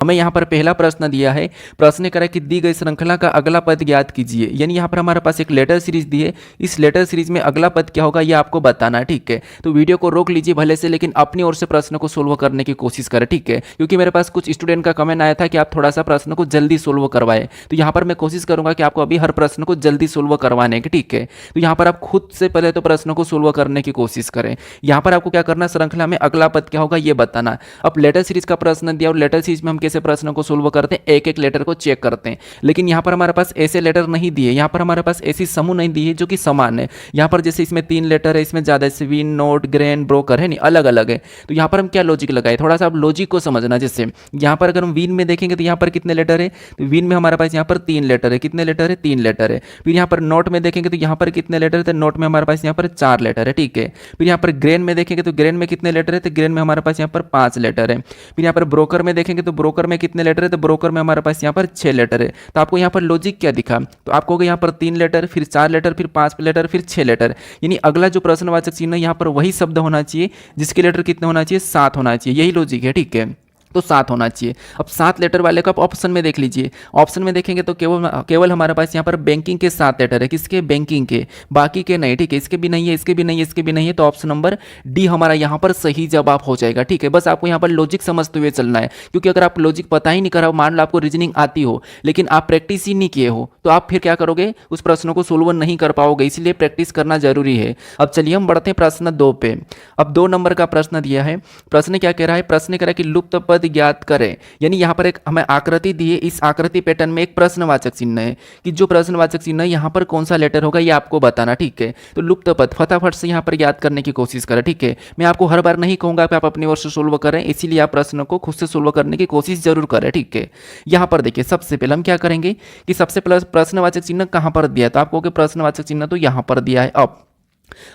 हमें यहाँ पर पहला प्रश्न दिया है, प्रश्न करा कि दी गई श्रृंखला का अगला पद ज्ञात कीजिए। यानी यहाँ पर हमारे पास एक लेटर सीरीज दी है, इस लेटर सीरीज में अगला पद क्या होगा ये आपको बताना है, ठीक है। तो वीडियो को रोक लीजिए भले से, लेकिन अपनी ओर से प्रश्न को सोल्व करने की कोशिश करें, ठीक है। क्योंकि मेरे पास कुछ स्टूडेंट का कमेंट आया था कि आप थोड़ा सा प्रश्न को जल्दी सोल्व करवाएं, तो यहाँ पर मैं कोशिश करूंगा कि आपको अभी हर प्रश्न को जल्दी सोल्व करवाने की, ठीक है। तो यहाँ पर आप खुद से पहले तो प्रश्न को सोल्व करने की कोशिश करें। यहाँ पर आपको क्या करना, श्रृंखला में अगला पद क्या होगा ये बताना। अब लेटर सीरीज का प्रश्न दिया और लेटर सीरीज में हम कैसे प्रश्न को सोल्व करते हैं, एक एक लेटर को चेक करते हैं। लेकिन यहाँ पर हमारे पास ऐसे लेटर नहीं दिए, यहाँ पर हमारे पास ऐसी समूह नहीं दी है जो कि समान है। यहाँ पर जैसे इसमें 3 लेटर है, इसमें ज्यादा स्विन, नोट, ग्रेन, ब्रोकर है, नहीं अलग अलग है। तो यहाँ पर हम क्या लॉजिक लगाए, थोड़ा सा आप लॉजिक को समझना। जैसे यहाँ पर अगर हम विन में देखेंगे तो यहाँ पर कितने लेटर है, तो विन में हमारे पास यहाँ पर 3 लेटर है, कितने लेटर है, 3 लेटर है। फिर यहाँ पर नोट में देखेंगे तो यहाँ पर कितने लेटर है, तो नोट में हमारे पास यहाँ पर 4 लेटर है, ठीक है। फिर यहाँ पर ग्रेन में देखेंगे तो ग्रेन में कितने लेटर है, तो ग्रेन में हमारे पास यहाँ पर 5 लेटर है। फिर यहाँ पर ब्रोकर में देखेंगे तो ब्रोकर में कितने लेटर है, तो ब्रोकर में हमारे पास यहाँ पर 6 लेटर है। तो आपको यहाँ पर लॉजिक क्या दिखा, तो आपको यहाँ पर 3 लेटर, फिर 4 लेटर, फिर 5 लेटर, फिर 6 लेटर। यानी अगला जो प्रश्नवाचक चिन्ह यहाँ पर वही शब्द होना चाहिए जिसके लेटर कितने होना चाहिए, 7 होना चाहिए। यही लॉजिक है, ठीक है। तो 7 होना चाहिए। अब 7 लेटर वाले को आप ऑप्शन में देख लीजिए, ऑप्शन में देखेंगे तो केवल हमारे पास यहाँ पर बैंकिंग के 7 लेटर है, किसके, बैंकिंग के, बाकी के नहीं, ठीक है। इसके भी नहीं है, इसके भी नहीं है, इसके भी नहीं है। तो ऑप्शन नंबर डी हमारा यहाँ पर सही जवाब हो जाएगा, ठीक है। बस आपको यहाँ पर लॉजिक समझते हुए चलना है, क्योंकि अगर आप लॉजिक पता ही नहीं करा, मान लो आपको रीजनिंग आती हो लेकिन आप प्रैक्टिस ही नहीं किए हो, तो आप फिर क्या करोगे, उस प्रश्न को सोल्व नहीं कर पाओगे। इसलिए प्रैक्टिस करना जरूरी है। अब चलिए हम बढ़ते हैं प्रश्न 2 पे। अब 2 नंबर का प्रश्न दिया है, प्रश्न क्या कह रहा है, प्रश्न कह रहा है कि लुप्त पद ज्ञात करें। यानी यहाँ पर एक हमें आकृति दी है, इस आकृति पैटर्न में एक प्रश्नवाचक चिन्ह है कि जो प्रश्नवाचक चिन्ह है यहाँ पर कौन सा लेटर होगा ये आपको बताना, ठीक है। तो लुप्त पद फटाफट से यहाँ पर याद करने की कोशिश करें, ठीक है। मैं आपको हर बार नहीं कहूंगा कि आप अपनी ओर से सोल्व करें, इसीलिए आप प्रश्न को खुद से सोल्व करने की कोशिश जरूर करें, ठीक है। यहाँ पर देखिए सबसे पहले हम क्या करेंगे कि सबसे पहले प्रश्नवाचक चिन्ह कहाँ पर दिया है, तो आपको प्रश्नवाचक चिन्ह तो यहाँ पर दिया है।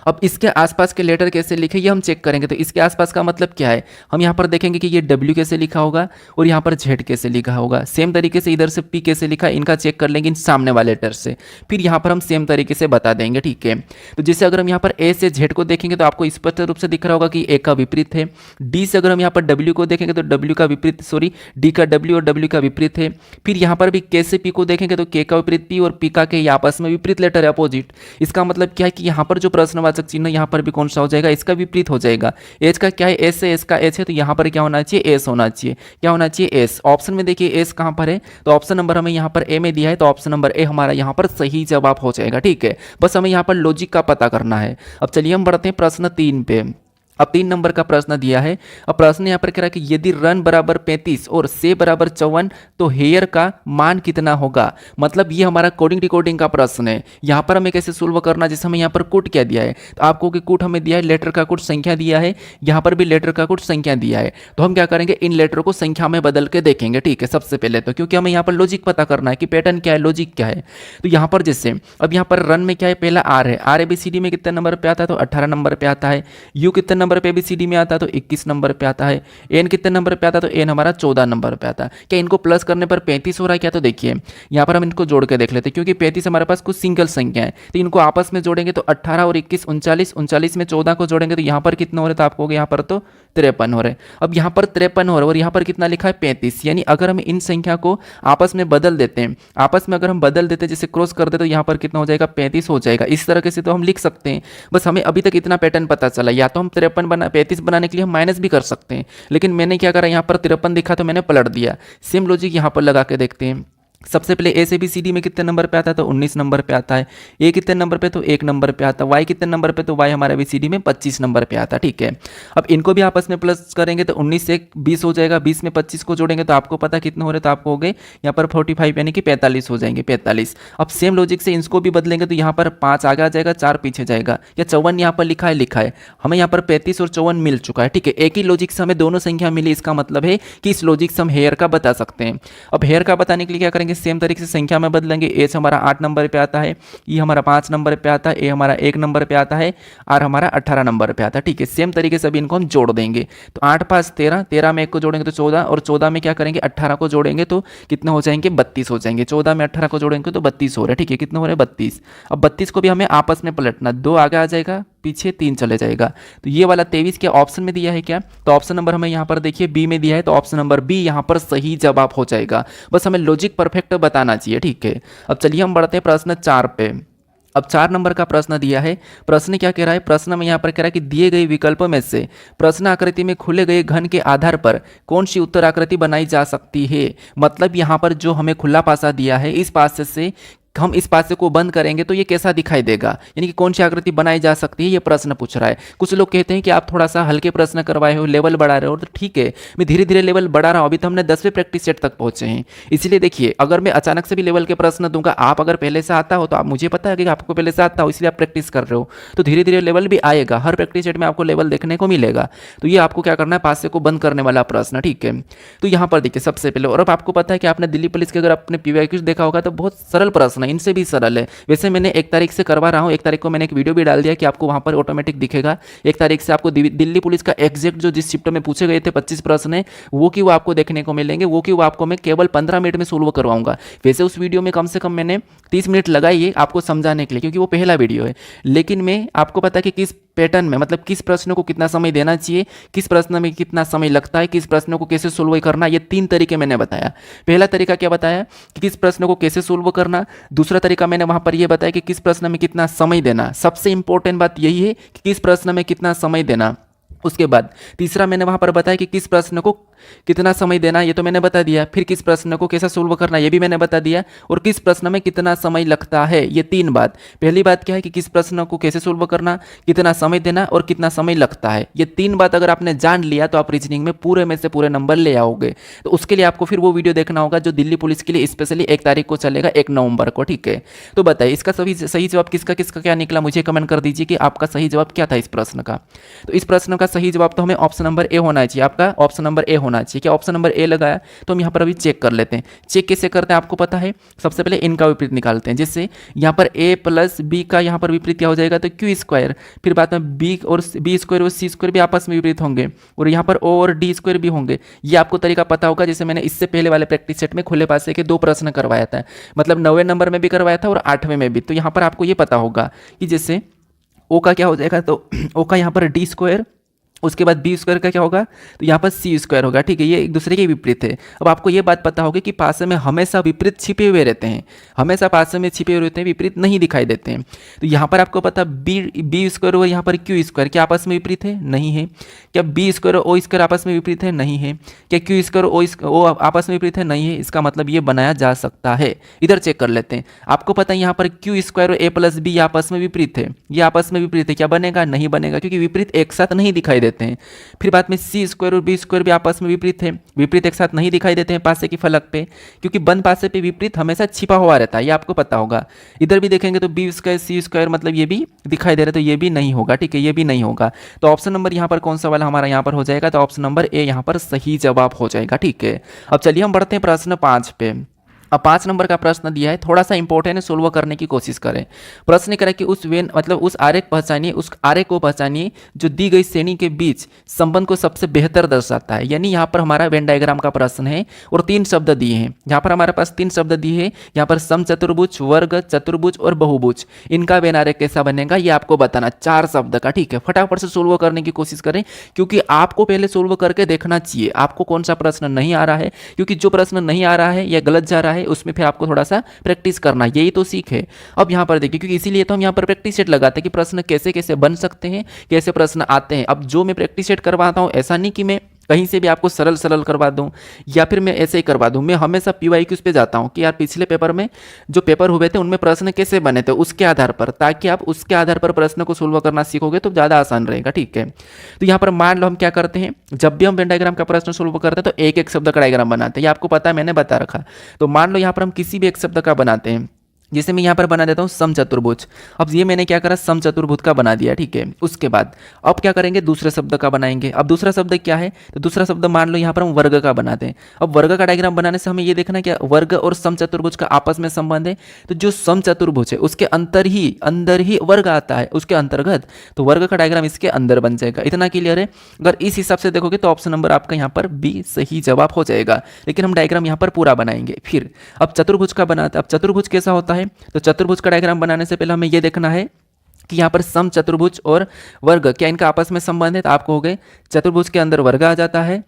अब इसके आसपास के लेटर कैसे लिखे ये हम चेक करेंगे। तो इसके आसपास का मतलब क्या है, हम यहाँ पर देखेंगे कि ये W कैसे लिखा होगा और यहाँ पर Z कैसे लिखा होगा। सेम तरीके से इधर से P कैसे लिखा, इनका चेक कर लेंगे इन सामने वाले लेटर से, फिर यहाँ पर हम सेम तरीके से बता देंगे, ठीक है। तो जैसे अगर हम यहाँ पर A से Z को देखेंगे तो आपको स्पष्ट रूप से दिख रहा होगा कि A का विपरीत है। D से अगर हम यहाँ पर W को देखेंगे तो W का विपरीत, सॉरी D का W और W का विपरीत है। फिर यहाँ पर भी K से P को देखेंगे तो K का विपरीत P और P का K आपस में विपरीत लेटर है, अपोजिट। इसका मतलब क्या है कि यहाँ पर जो प्रश्नवाचक चिन्ह यहाँ पर भी कौन सा हो जाएगा, इसका विपरीत हो जाएगा। एच का क्या है, एस है, एस का एच है, तो यहाँ पर क्या होना चाहिए, एस होना चाहिए। क्या होना चाहिए, एस। ऑप्शन में देखिए एस कहाँ पर है, तो ऑप्शन नंबर हमें यहाँ पर ए में दिया है, तो ऑप्शन नंबर ए हमारा यहाँ पर सही जवाब हो जाएगा, ठीक है। बस हमें यहाँ पर लॉजिक का पता करना है। अब चलिए हम बढ़ते हैं प्रश्न 3 पे। अब 3 नंबर का प्रश्न दिया है। अब प्रश्न यहाँ पर कह रहा है कि यदि रन बराबर 35 और से बराबर 54 तो हेयर का मान कितना होगा। मतलब ये हमारा कोडिंग डिकोडिंग का प्रश्न है। यहाँ पर हमें कैसे सोल्व करना, जैसे हमें यहाँ पर कुट क्या दिया है, तो आपको कि कुट हमें दिया है, लेटर का कुट संख्या दिया है, यहाँ पर भी लेटर का कुट संख्या दिया है। तो हम क्या करेंगे, इन लेटर को संख्या में बदल के देखेंगे, ठीक है। सबसे पहले तो क्योंकि हमें यहाँ पर लॉजिक पता करना है कि पैटर्न क्या है, लॉजिक क्या है। तो यहाँ पर जैसे अब यहाँ पर रन में क्या है, पहला आर है, आर ABCD में कितने नंबर पे आता है, तो 18 नंबर पे आता है। यू कितने नंबर पे ABCD में आता है, तो 21 नंबर पे आता है। एन कितने नंबर पे आता है, तो एन हमारा 14 नंबर पे आता है। क्या इनको प्लस करने पर 35 हो रहा है क्या, तो देखिए यहाँ पर हम इनको जोड़ के देख लेते हैं, क्योंकि 35 हमारे पास कुछ सिंगल संख्या है, तो इनको आपस में जोड़ेंगे तो 18 और 21 39, 39 में 14 को जोड़ेंगे तो यहाँ पर कितना हो रहा है, तो आपको यहाँ पर तो 53 हो रहा है। अब यहाँ पर 53 हो रहा है और यहाँ पर कितना लिखा है, 35। यानी अगर हम इन संख्या को आपस में बदल देते हैं, आपस में अगर हम बदल देते हैं, जैसे क्रॉस कर देते तो यहाँ पर कितना हो जाएगा, 35 हो जाएगा। इस तरह से तो हम लिख सकते हैं। बस हमें अभी तक इतना पैटर्न पता चला, या तो हम 35 बनाने के लिए हम माइनस भी कर सकते हैं, लेकिन मैंने क्या करा, यहाँ पर 53 दिखा तो मैंने पलट दिया। सेम लॉजिक यहाँ पर लगा के देखते हैं। सबसे पहले ए से ABCD में कितने नंबर पे आता है, तो 19 नंबर पे आता है। ए कितने नंबर पे, तो 1 नंबर पे आता है। वाई कितने नंबर पे, तो वाई हमारा ABCD में 25 नंबर पे आता है, ठीक है। अब इनको भी आपस में प्लस करेंगे तो 19 से 20 हो जाएगा, 20 में 25 को जोड़ेंगे तो आपको पता कितने हो रहे, तो आपको हो गए यहाँ पर 45 यानी कि 45 हो जाएंगे, 45। अब सेम लॉजिक से इसको भी बदलेंगे तो यहाँ पर 5 आगे आ जाएगा, 4 पीछे जाएगा, या 54 यहाँ पर लिखा है, हमें यहाँ पर 35 और 54 मिल चुका है, ठीक है। एक ही लॉजिक से हमें दोनों संख्या मिली, इसका मतलब है कि इस लॉजिक से हम हेयर का बता सकते हैं। अब हेयर का बताने के लिए क्या करेंगे, सेम तरीके से संख्या में बदलेंगे। एच हमारा 8 नंबर पे आता है, ई हमारा 5 नंबर पे आता है, ए हमारा 1 नंबर पे आता है, आर हमारा 18 नंबर पे आता है, ठीक है। सेम तरीके से अभी इनको हम जोड़ देंगे, तो 8 5 13, 13 में 1 को जोड़ेंगे तो 14, और 14 में क्या करेंगे, 18 को जोड़ेंगे तो कितने हो जाएंगे, 32 हो जाएंगे। 14 में 18 को जोड़ेंगे तो 32 हो रहे हैं, ठीक है। कितने हो रहे हैं, 32। अब 32 को भी हमें आपस में पलटना, 2 आगे आ जाएगा पीछे 3 चले जाएगा। तो ये वाला 23 क्या ऑप्शन में दिया है क्या? तो ऑप्शन नंबर हमें यहाँ पर देखिए बी में दिया है, तो ऑप्शन नंबर बी यहाँ पर सही जवाब हो जाएगा। बस हमें लॉजिक परफेक्ट बताना चाहिए, ठीक है। अब चलिए हम बढ़ते हैं प्रश्न 4 पे। अब 4 नंबर का प्रश्न दिया है। प्रश्न क्या कह रहा है? प्रश्न में यहाँ पर कह रहा है कि दिए गए विकल्पों में से प्रश्न आकृति में खुले गए घन के आधार पर कौन सी उत्तर आकृति बनाई जा सकती है। मतलब यहाँ पर जो हमें खुला पासा दिया है, इस पासे से हम इस पासे को बंद करेंगे तो ये कैसा दिखाई देगा, यानी कि कौन सी आकृति बनाई जा सकती है, ये प्रश्न पूछ रहा है। कुछ लोग कहते हैं कि आप थोड़ा सा हल्के प्रश्न करवाए हो, लेवल बढ़ा रहे हो, तो ठीक है, मैं धीरे धीरे लेवल बढ़ा रहा हूँ। अभी तो हमने 10वें प्रैक्टिस सेट तक पहुंचे हैं, इसलिए देखिए अगर मैं अचानक से भी लेवल के प्रश्न दूंगा, आप अगर पहले से आता हो तो आप, मुझे पता है कि आपको पहले से आता हो, इसलिए आप प्रैक्टिस कर रहे हो, तो धीरे धीरे लेवल भी आएगा। हर प्रैक्टिस सेट में आपको लेवल देखने को मिलेगा। तो ये आपको क्या करना है, पासे को बंद करने वाला प्रश्न, ठीक है। तो यहाँ पर देखिए सबसे पहले, और अब आपको पता है कि आपने दिल्ली पुलिस के अगर अपने पीवाईक्यूज देखा होगा तो बहुत सरल प्रश्न है, इनसे भी सरल है। वैसे मैंने 1 तारीख से करवा रहा हूं, 1 तारीख को मैंने एक वीडियो भी डाल दिया कि आपको वहां पर ऑटोमेटिक दिखेगा। 1 तारीख से आपको दिल्ली पुलिस का एग्जैक्ट जो जिस शिफ्ट में पूछे गए थे 25 प्रश्न है, वो कि वो आपको देखने को मिलेंगे, वो कि वो आपको मैं केवल 15 मिनट में सोल्व करवाऊंगा। वैसे उस वीडियो में कम से कम मैंने 30 मिनट लगाई है आपको समझाने के लिए, क्योंकि वो पहला वीडियो है। लेकिन मैं आपको पता है कि किस पैटर्न में, मतलब किस प्रश्न को कितना समय देना चाहिए, किस प्रश्न में कितना समय लगता है, किस प्रश्न को कैसे सोल्व करना, ये 3 तरीके मैंने बताया। पहला तरीका क्या बताया कि किस प्रश्न को कैसे सोल्व करना। दूसरा तरीका मैंने वहां पर यह बताया कि किस प्रश्न में कितना समय देना। सबसे इंपॉर्टेंट बात यही है कि किस प्रश्न में कितना समय देना। उसके बाद तीसरा मैंने वहां पर बताया कि किस प्रश्न को कितना समय देना, ये तो मैंने बता दिया। फिर किस प्रश्न को कैसे सोल्व करना, ये भी मैंने बता दिया। और किस प्रश्न में कितना समय लगता है, ये 3 बात। पहली बात क्या है कि किस प्रश्न को कैसे सोल्व करना, कितना समय देना और कितना समय लगता है। ये 3 बात अगर आपने जान लिया तो आप रीजनिंग में पूरे में से पूरे नंबर ले आओगे। तो उसके लिए आपको फिर वो वीडियो देखना होगा जो दिल्ली पुलिस के लिए स्पेशली 1 तारीख को चलेगा, 1 नवंबर को, ठीक है। तो बताइए इसका सही जवाब किसका किसका क्या निकला, मुझे कमेंट कर दीजिए कि आपका सही जवाब क्या था इस प्रश्न का। तो इस प्रश्न का सही जवाब तो हमें ऑप्शन नंबर ए होना चाहिए। आपका ऑप्शन नंबर ए होना चाहिए। क्या ऑप्शन नंबर ए लगाया? तो हम यहाँ पर अभी चेक कर लेते हैं। चेक कैसे करते हैं आपको पता है? सबसे पहले इनका विपरीत निकालते हैं। जैसे यहाँ पर a प्लस बी का यहाँ पर विपरीत क्या हो जाएगा, तो क्यू स्क्वायर। फिर बाद में बी और बी स्क्वायर और सी स्क्वायर भी आपस में विपरीत होंगे, और यहाँ पर ओ और डी स्क्वायर भी होंगे। ये आपको तरीका पता होगा, जैसे मैंने इससे पहले वाले प्रैक्टिस सेट में खुले पासे के 2 प्रश्न करवाया था, मतलब 9वें नंबर में भी करवाया था और 8वें में भी। तो यहाँ पर आपको ये पता होगा कि जैसे ओ का क्या हो जाएगा, तो ओ का यहाँ पर डी स्क्वायर, उसके बाद बी स्क्वायर का क्या होगा, तो यहाँ पर सी स्क्वायर होगा, ठीक है। ये एक दूसरे के विपरीत है। अब आपको ये बात पता होगी कि पासे में हमेशा विपरीत छिपे हुए रहते हैं, हमेशा पासे में छिपे हुए रहते हैं, विपरीत नहीं दिखाई देते हैं। तो यहाँ पर आपको पता बी स्क्वायर और यहाँ पर क्यू स्क्वायर क्या आपस में विपरीत है? नहीं है। क्या बी स्क्वायर और ओ स्क्वायर आपस में विपरीत है? नहीं है। क्या क्यू स्क्वायर और ओ आपस में विपरीत है? नहीं है। इसका मतलब ये बनाया जा सकता है। इधर चेक कर लेते हैं। आपको पता है यहाँ पर क्यू स्क्वायर और ए प्लस बी आपस में विपरीत है, ये आपस में विपरीत है। क्या बनेगा? नहीं बनेगा, क्योंकि विपरीत एक साथ नहीं दिखाई देते हैं। फिर बाद में सी स्क्वायर और बी स्क्वायर भी आपस में विपरीत है, विपरीत एक साथ नहीं दिखाई देते हैं पासे की फलक पे, क्योंकि बंद पासे पे विपरीत हमेशा छिपा हुआ रहता है, ये आपको पता होगा। इधर भी देखेंगे तो बी स्क्वायर सी स्क्वायर मतलब ये भी दिखाई दे रहा है, तो ये भी नहीं होगा, ठीक है, ये भी नहीं होगा। तो ऑप्शन नंबर यहाँ पर कौन सा वाला हमारा यहाँ पर हो जाएगा, तो ऑप्शन नंबर ए यहाँ पर सही जवाब हो जाएगा, ठीक है। अब चलिए हम बढ़ते हैं प्रश्न 5 पे। अब 5 नंबर का प्रश्न दिया है, थोड़ा सा इंपॉर्टेंट है, सोल्व करने की कोशिश करें। प्रश्न करें कि उस वेन मतलब उस आरेख पहचानिए, उस आरेख को पहचानिए जो दी गई श्रेणी के बीच संबंध को सबसे बेहतर दर्शाता है। यानी यहाँ पर हमारा वेन डायग्राम का प्रश्न है और 3 शब्द दिए हैं। यहाँ पर हमारे पास 3 शब्द दिए हैं, यहाँ पर समचतुर्भुज, वर्ग चतुर्भुज और बहुभुज। इनका वेन आरेख कैसा बनेगा ये आपको बताना, 4 शब्द का, ठीक है। फटाफट से सोल्व करने की कोशिश करें, क्योंकि आपको पहले सोल्व करके देखना चाहिए आपको कौन सा प्रश्न नहीं आ रहा है, क्योंकि जो प्रश्न नहीं आ रहा है या गलत जा रहा है उसमें फिर आपको थोड़ा सा प्रैक्टिस करना, यही तो सीख है। अब यहाँ पर देखिए, क्योंकि इसीलिए तो हम यहाँ पर प्रैक्टिस सेट लगाते हैं कि प्रश्न कैसे कैसे बन सकते हैं, कैसे प्रश्न आते हैं। अब जो मैं प्रैक्टिस सेट करवाता हूँ, ऐसा नहीं कि मैं कहीं से भी आपको सरल सरल करवा दूं या फिर मैं ऐसे ही करवा दूं। मैं हमेशा पीवाईक्यूज पे जाता हूं कि यार पिछले पेपर में जो पेपर हुए थे उनमें प्रश्न कैसे बने थे उसके आधार पर, ताकि आप उसके आधार पर प्रश्न को सोल्व करना सीखोगे तो ज़्यादा आसान रहेगा, ठीक है। तो यहाँ पर मान लो हम क्या करते हैं, जब भी हम वेन डायग्राम का प्रश्न सोल्व करते हैं तो एक एक शब्द का डायग्राम बनाते हैं, ये आपको पता है, मैंने बता रखा। तो मान लो यहाँ पर हम किसी भी एक शब्द का बनाते हैं, जैसे मैं यहाँ पर बना देता हूँ समचतुर्भुज। अब ये मैंने क्या करा, समचतुर्भुज का बना दिया, ठीक है। उसके बाद अब क्या करेंगे, दूसरे शब्द का बनाएंगे। अब दूसरा शब्द क्या है, तो दूसरा शब्द मान लो यहाँ पर हम वर्ग का बनाते हैं। अब वर्ग का डायग्राम बनाने से हमें ये देखना क्या वर्ग और समचतुर्भुज का आपस में संबंध है। तो जो समचतुर्भुज है उसके अंदर ही वर्ग आता है उसके अंतर्गत, तो वर्ग का डायग्राम इसके अंदर बन जाएगा। इतना क्लियर है। अगर इस हिसाब से देखोगे तो ऑप्शन नंबर आपका यहाँ पर बी सही जवाब हो जाएगा। लेकिन हम डायग्राम यहाँ पर पूरा बनाएंगे। फिर अब चतुर्भुज का बनाते, अब चतुर्भुज कैसा होता है, तो चतुर्भुज का डायग्राम बनाने से पहले हमें यह देखना है कि यहाँ पर सम चतुर्भुज और वर्ग क्या इनका आपस में संबंध है, तो आपको हो गए चतुर्भुज के अंदर वर्ग आ जाता है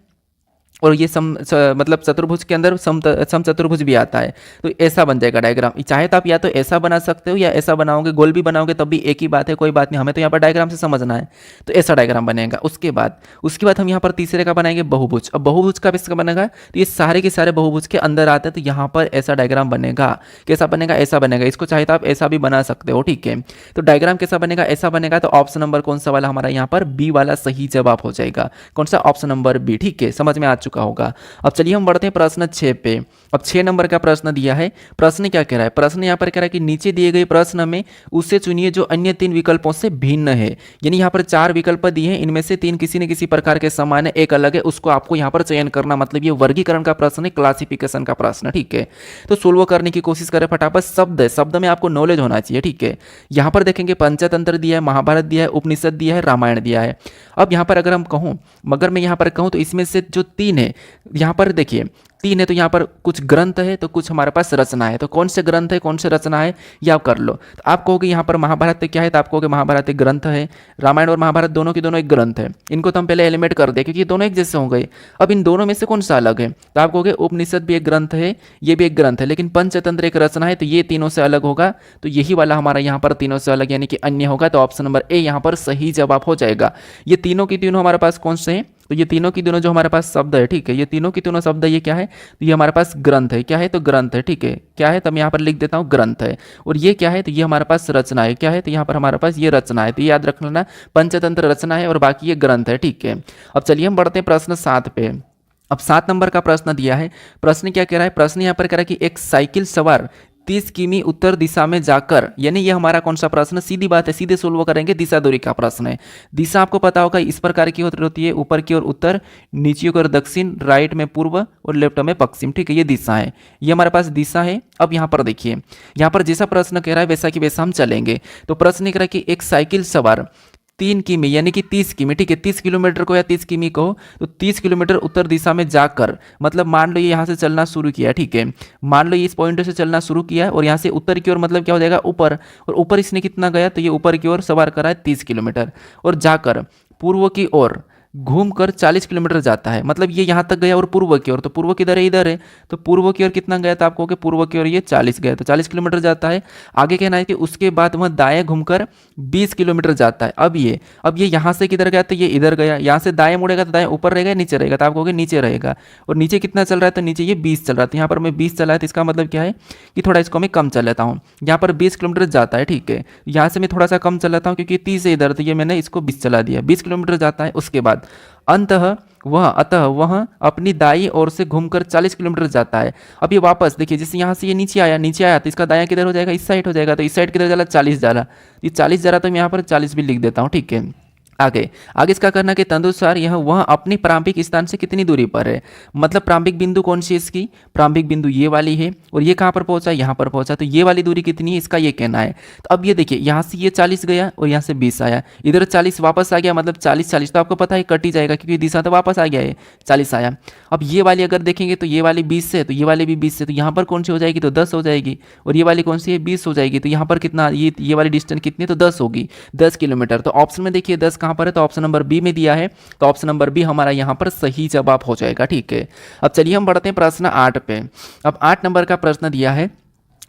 और ये मतलब चतुर्भुज के अंदर सम चतुर्भुज भी आता है। तो ऐसा बन जाएगा डायग्राम। चाहे तो आप या तो ऐसा बना सकते हो या ऐसा बनाओगे, गोल भी बनाओगे तब भी एक ही बात है, कोई बात नहीं, हमें तो यहाँ पर डायग्राम से समझना है। तो ऐसा डायग्राम बनेगा। उसके बाद हम यहाँ पर तीसरे का बनाएंगे बहुभुज। अब बहुभुज का किसका बनेगा, तो ये सारे के सारे बहुभुज के अंदर आते हैं, तो यहाँ पर ऐसा डायग्राम बनेगा। कैसा बनेगा, ऐसा बनेगा। इसको चाहे तो आप ऐसा भी बना सकते हो, ठीक है। तो डायग्राम कैसा बनेगा, ऐसा बनेगा। तो ऑप्शन नंबर कौन सा वाला हमारा यहाँ पर बी वाला सही जवाब हो जाएगा। कौन सा, ऑप्शन नंबर बी, ठीक है, समझ में आ चुका होगा। अब चलिए हम बढ़ते हैं प्रश्न 6 पे। अब 6 नंबर का प्रश्न दिया है। प्रश्न क्या कह रहा है, प्रश्न यहाँ पर कह रहा है कि नीचे दिए गए प्रश्न में उससे चुनिए जो अन्य 3 विकल्पों से भिन्न है। यानी यहाँ पर 4 विकल्प दिए हैं, इनमें से 3 किसी न किसी प्रकार के समान है, एक अलग है, उसको आपको यहाँ पर चयन करना। मतलब ये वर्गीकरण का प्रश्न है, क्लासिफिकेशन का प्रश्न, ठीक है। तो सोल्व करने की कोशिश करें फटाफट। शब्द में आपको नॉलेज होना चाहिए, ठीक है। यहाँ पर देखेंगे पंचतंत्र दिया है, महाभारत दिया है, उपनिषद दिया है, रामायण दिया है। अब यहाँ पर अगर हम कहूँ, मगर मैं यहाँ पर कहूँ तो इसमें से जो 3 है, यहाँ पर देखिए 3 है, तो यहाँ पर कुछ ग्रंथ है तो कुछ हमारे पास रचना है। तो कौन से ग्रंथ है, कौन से रचना है, ये आप कर लो। तो आप कहोगे यहाँ पर महाभारत क्या है, तो आप कहोगे महाभारत एक ग्रंथ है। रामायण और महाभारत दोनों की दोनों एक ग्रंथ है। इनको तो हम पहले एलिमेंट कर दे क्योंकि ये दोनों एक जैसे हो गए। अब इन दोनों में से कौन सा अलग है, तो आप कहोगे उपनिषद भी एक ग्रंथ है, ये भी एक ग्रंथ है, लेकिन पंचतंत्र एक रचना है, तो ये तीनों से अलग होगा। तो यही वाला हमारा यहाँ पर तीनों से अलग यानी कि अन्य होगा। तो ऑप्शन नंबर ए यहाँ पर सही जवाब हो जाएगा। ये तीनों की तीनों हमारे पास कौन से हैं, तो ये तीनों की तीनों जो हमारे पास शब्द है, ठीक है, ये तीनों की तीनों शब्द ये क्या है, तो ये हमारे पास ग्रंथ है। क्या है, तो ग्रंथ है, ठीक है। क्या है, तो मैं यहाँ पर लिख देता हूँ ग्रंथ है। और ये क्या है, तो ये हमारे पास रचना है। क्या है, तो यहाँ पर हमारे पास ये रचना है। तो ये याद रख लेना, पंचतंत्र रचना है और बाकी ये ग्रंथ है, ठीक है। अब चलिए हम बढ़ते हैं प्रश्न 7 पे। अब 7 नंबर का प्रश्न दिया है। प्रश्न क्या कह रहा है, प्रश्न यहाँ पर कह रहा है कि एक साइकिल सवार 30 किमी उत्तर दिशा में जाकर, यानी ये हमारा कौन सा प्रश्न, सीधी बात है, सीधे सोल्व करेंगे, दिशा दूरी का प्रश्न है। दिशा आपको पता होगा इस प्रकार की होती है, ऊपर की ओर उत्तर, नीचे की ओर दक्षिण, राइट में पूर्व और लेफ्ट में पश्चिम, ठीक है। ये दिशा है, ये हमारे पास दिशा है। अब यहाँ पर देखिए, यहाँ पर जैसा प्रश्न कह रहा है वैसा कि वैसा हम चलेंगे। तो प्रश्न कह रहा है कि एक साइकिल सवार 3 किमी यानी कि 30 किमी, ठीक है, 30 किलोमीटर को या 30 किमी को, तो 30 किलोमीटर उत्तर दिशा में जाकर, मतलब मान लो ये यहाँ से चलना शुरू किया, ठीक है। मान लो ये इस पॉइंट से चलना शुरू किया और यहाँ से उत्तर की ओर मतलब क्या हो जाएगा, ऊपर, और ऊपर इसने कितना गया, तो ये ऊपर की ओर सवार करा है 30 किलोमीटर, और जाकर पूर्व की ओर घूमकर 40 किलोमीटर जाता है। मतलब ये यहाँ तक गया और पूर्व की ओर, तो पूर्व किधर है, इधर है, तो पूर्व की ओर कितना गया, तो आपको कि पूर्व की ओर ये 40 गया, तो 40 किलोमीटर जाता है। आगे कहना है कि उसके बाद वह दाएं घूमकर 20 किलोमीटर जाता है। अब ये यहाँ से किधर गया, तो ये इधर गया। यहाँ से दाएं मुड़ेगा तो दाएं ऊपर रहेगा, नीचे रहेगा, तो आप कहोगे नीचे रहेगा। और नीचे कितना चल रहा है, तो नीचे ये 20 चल रहा है। तो यहाँ पर मैं 20 चला है, तो इसका मतलब क्या है कि थोड़ा इसको मैं कम चल लेता हूँ। यहाँ पर 20 किलोमीटर जाता है, ठीक है। यहाँ से मैं थोड़ा सा कम चल लेता हूँ क्योंकि 30 है इधर, तो ये मैंने इसको 20 चला दिया, 20 किलोमीटर जाता है। उसके बाद अतः वह अपनी दाईं ओर से घूमकर 40 किलोमीटर जाता है। अब ये वापस देखिए, जैसे यहाँ से ये नीचे आया तो इसका दायां किधर हो जाएगा, इस साइड हो जाएगा। तो इस साइड किधर जा रहा, 40 जा रहा, ये 40 जा रहा, तो मैं यहाँ पर 40 भी लिख देता हूँ, ठीक है। आगे इसका करना कि तदनुसार यह वह अपनी प्रारंभिक स्थान से कितनी दूरी पर है। मतलब प्रारंभिक बिंदु कौन सी है इसकी, प्रारंभिक बिंदु ये वाली है, और ये कहाँ पर पहुंचा, यहाँ पर पहुंचा। तो ये वाली दूरी कितनी है, इसका ये कहना है। तो अब ये देखिए, यहाँ से ये 40 गया और यहाँ से 20 आया, इधर 40 वापस आ गया, मतलब 40 तो आपको पता है कट ही जाएगा क्योंकि दिशा तो वापस आ गया है, 40 आया। अब ये वाली अगर देखेंगे तो ये वाली 20 से, तो ये वाली भी 20 से, तो यहाँ पर कौन सी हो जाएगी, तो 10 हो जाएगी। और ये वाली कौन सी है, 20 हो जाएगी। तो यहाँ पर कितना, ये वाली डिस्टेंस कितनी है, तो 10 होगी, 10 किलोमीटर। तो ऑप्शन में देखिए 10 कहाँ पर है, तो ऑप्शन नंबर बी में दिया है। तो ऑप्शन नंबर बी हमारा यहां पर सही जवाब हो जाएगा, ठीक है। अब चलिए हम बढ़ते हैं प्रश्न 8 पे। अब 8 नंबर का प्रश्न दिया है।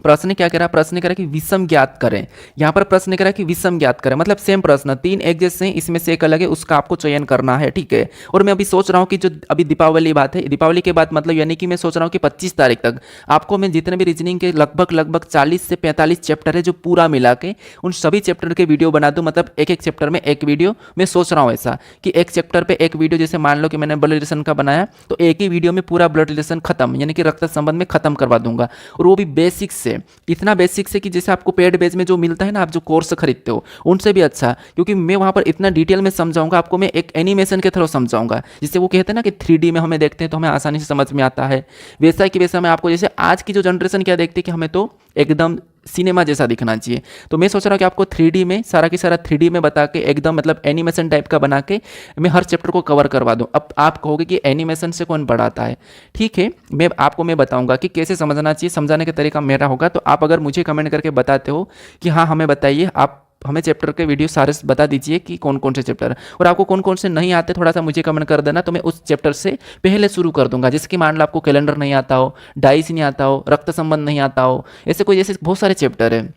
प्रश्न क्या कह रहा है, प्रश्न कह रहा है कि विषम ज्ञात करें। यहाँ पर प्रश्न कह रहा है कि विषम ज्ञात करें, मतलब सेम प्रश्न, 3 एक जैसे हैं, इसमें से एक अलग है, उसका आपको चयन करना है, ठीक है। और मैं अभी सोच रहा हूँ कि जो अभी दीपावली बात है, दीपावली के बाद मतलब यानी कि मैं सोच रहा हूँ कि 25 तारीख तक आपको मैं जितने भी रीजनिंग के लगभग 40 से 45 चैप्टर है जो पूरा मिला के उन सभी चैप्टर के वीडियो बना दूँ। मतलब एक एक चैप्टर में एक वीडियो, मैं सोच रहा हूँ ऐसा कि एक चैप्टर पर एक वीडियो, जैसे मान लो कि मैंने ब्लड रिलेशन का बनाया तो एक ही वीडियो में पूरा ब्लड रिलेशन खत्म, यानी कि रक्त संबंध में खत्म करवा दूंगा। और वो भी बेसिक से, इतना बेसिक से कि जैसे आपको पेड बेच में जो मिलता है ना, आप जो कोर्स खरीदते हो उनसे भी अच्छा, क्योंकि मैं वहां पर इतना डिटेल में समझाऊंगा आपको, मैं एक एनिमेशन के थ्रू समझाऊंगा, जिससे वो कहते हैं ना कि 3D में हमें देखते हैं तो हमें आसानी से समझ में आता है। वैसा कि वैसा मैं आपको, जैसे आज की जो जनरेशन क्या देखती है कि हमें तो एकदम सिनेमा जैसा दिखना चाहिए, तो मैं सोच रहा हूँ कि आपको 3D में सारा की सारा 3D में बता के एकदम मतलब एनिमेशन टाइप का बना के मैं हर चैप्टर को कवर करवा दूँ। अब आप कहोगे कि एनिमेशन से कौन पढ़ाता है, ठीक है, मैं बताऊंगा कि कैसे समझना चाहिए, समझाने का तरीका मेरा होगा। तो आप अगर मुझे कमेंट करके बताते हो कि हाँ हमें बताइए, आप हमें चैप्टर के वीडियो सारे बता दीजिए कि कौन कौन से चैप्टर, और आपको कौन कौन से नहीं आते थोड़ा सा मुझे कमेंट कर देना, तो मैं उस चैप्टर से पहले शुरू कर दूंगा। जैसे कि मान लो आपको कैलेंडर नहीं आता हो, डाइस नहीं आता हो, रक्त संबंध नहीं आता हो, ऐसे कोई जैसे बहुत सारे चैप्टर है,